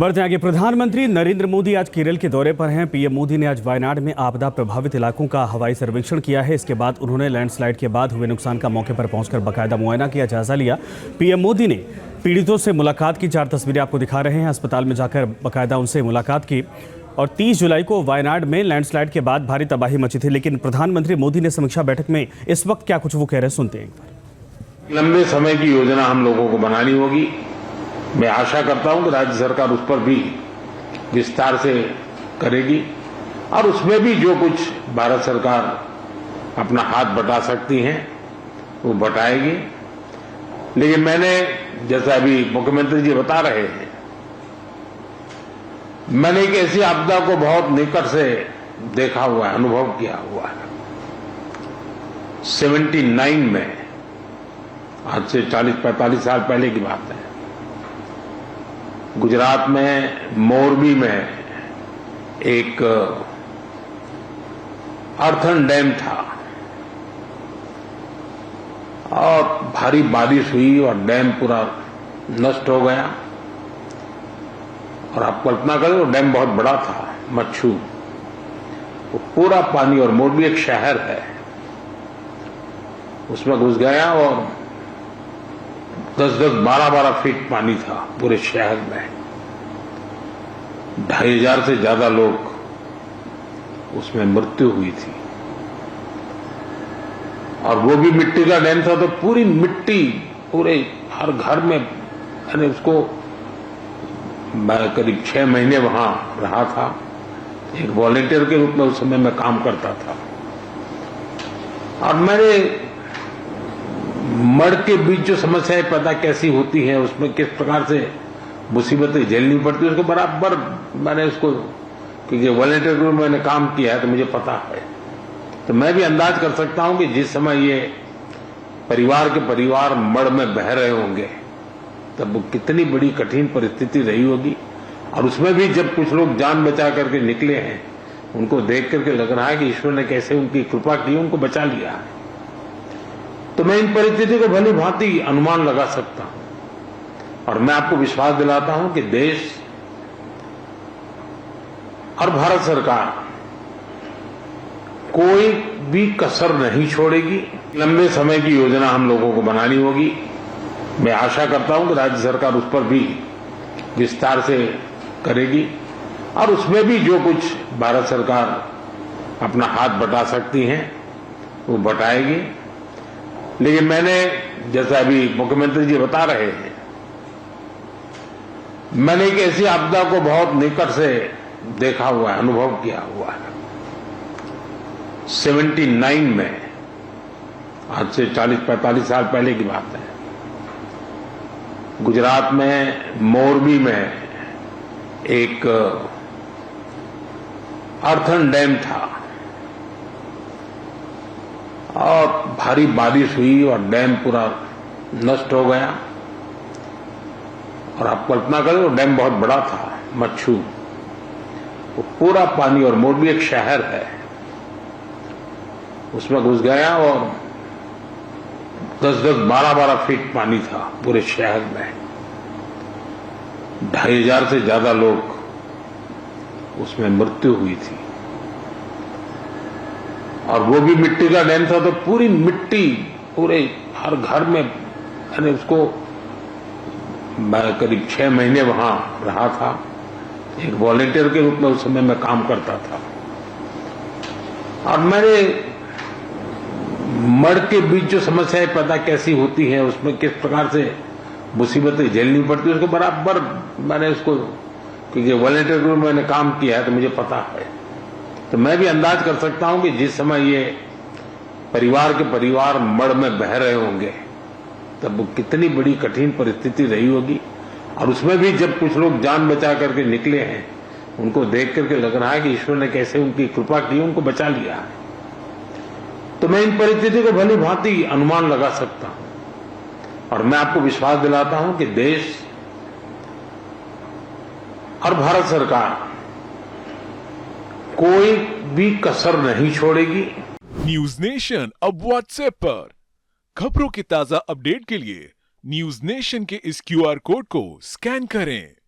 बढ़ते आगे। प्रधानमंत्री नरेंद्र मोदी आज केरल के दौरे पर हैं। पीएम मोदी ने आज वायनाड में आपदा प्रभावित इलाकों का हवाई सर्वेक्षण किया है। इसके बाद उन्होंने लैंडस्लाइड के बाद हुए नुकसान का मौके पर पहुंचकर बाकायदा मुआयना किया, जायजा लिया। पीएम मोदी ने पीड़ितों से मुलाकात की, 4 तस्वीरें आपको दिखा रहे हैं। अस्पताल में जाकर बाकायदा उनसे मुलाकात की। और 30 जुलाई को वायनाड में लैंडस्लाइड के बाद भारी तबाही मची थी, लेकिन प्रधानमंत्री मोदी ने समीक्षा बैठक में इस वक्त क्या कुछ वो कह रहे हैं, सुनते हैं। लंबे समय की योजना हम लोगों को बनानी होगी। मैं आशा करता हूं कि राज्य सरकार उस पर भी विस्तार से करेगी और उसमें भी जो कुछ भारत सरकार अपना हाथ बटा सकती है वो बटाएगी। लेकिन मैंने, जैसा अभी मुख्यमंत्री जी बता रहे हैं, मैंने एक ऐसी आपदा को बहुत निकट से देखा हुआ है, अनुभव किया हुआ है। 79 में, आज से 40-45 साल पहले की बात है, गुजरात में मोरबी में एक अर्थन डैम था और भारी बारिश हुई और डैम पूरा नष्ट हो गया। और आप कल्पना करें, वो डैम बहुत बड़ा था, मच्छू, वो पूरा पानी, और मोरबी एक शहर है, उसमें घुस गया और 10-10, 12-12 फीट पानी था पूरे शहर में। 2500 से ज्यादा लोग उसमें मृत्यु हुई थी। और वो भी मिट्टी का डैम था, तो पूरी मिट्टी पूरे हर घर में, यानी उसको मैं करीब 6 महीने वहां रहा था। एक वॉलेंटियर के रूप में उस समय मैं काम करता था। और मैंने मड़ के बीच जो समस्याएं पैदा कैसी होती हैं, उसमें किस प्रकार से मुसीबतें झेलनी पड़ती है, उसको बराबर मैंने उसको, क्योंकि वॉलेंटियर ग्रुप में मैंने काम किया है तो मुझे पता है। तो मैं भी अंदाज कर सकता हूं कि जिस समय ये परिवार के परिवार मड़ में बह रहे होंगे, तब वो कितनी बड़ी कठिन परिस्थिति रही होगी। और उसमें भी जब कुछ लोग जान बचा करके निकले हैं, उनको देख करके लग रहा है कि ईश्वर ने कैसे उनकी कृपा की, उनको बचा लिया है। तो मैं इन परिस्थिति को भली भांति अनुमान लगा सकता हूं। और मैं आपको विश्वास दिलाता हूं कि देश और भारत सरकार कोई भी कसर नहीं छोड़ेगी। लंबे समय की योजना हम लोगों को बनानी होगी। मैं आशा करता हूं कि राज्य सरकार उस पर भी विस्तार से करेगी और उसमें भी जो कुछ भारत सरकार अपना हाथ बटा सकती है वो बटाएगी। लेकिन मैंने, जैसा अभी मुख्यमंत्री जी बता रहे हैं, मैंने एक ऐसी आपदा को बहुत निकट से देखा हुआ है, अनुभव किया हुआ है। 79 में, आज से 40-45 साल पहले की बात है, गुजरात में मोरबी में एक अर्थन डैम था और भारी बारिश हुई और डैम पूरा नष्ट हो गया। और आप कल्पना करें, वो डैम बहुत बड़ा था, मच्छू, वो पूरा पानी, और मोरबी एक शहर है, उसमें घुस गया और 10-10, 12-12 फीट पानी था पूरे शहर में। 2500 से ज्यादा लोग उसमें मृत्यु हुई थी। और वो भी मिट्टी का डैम था, तो पूरी मिट्टी पूरे हर घर में, यानी उसको मैं करीब 6 महीने वहां रहा था। एक वॉलेंटियर के रूप में उस समय मैं काम करता था। और मैंने मड़ के बीच जो समस्याएं पैदा कैसी होती हैं, उसमें किस प्रकार से मुसीबतें झेलनी पड़ती है, उसको बराबर मैंने उसको, क्योंकि वॉलेंटियर ग्रुप में मैंने काम किया है तो मुझे पता है। तो मैं भी अंदाज कर सकता हूं कि जिस समय ये परिवार के परिवार मड़ में बह रहे होंगे, तब वो कितनी बड़ी कठिन परिस्थिति रही होगी। और उसमें भी जब कुछ लोग जान बचा करके निकले हैं, उनको देख करके लग रहा है कि ईश्वर ने कैसे उनकी कृपा की, उनको बचा लिया है। तो मैं इन परिस्थिति को भली भांति अनुमान लगा सकता हूं। और मैं आपको विश्वास दिलाता हूं कि देश और भारत सरकार कोई भी कसर नहीं छोड़ेगी। न्यूज नेशन अब व्हाट्सएप पर खबरों के ताजा अपडेट के लिए न्यूज नेशन के इस क्यूआर कोड को स्कैन करें।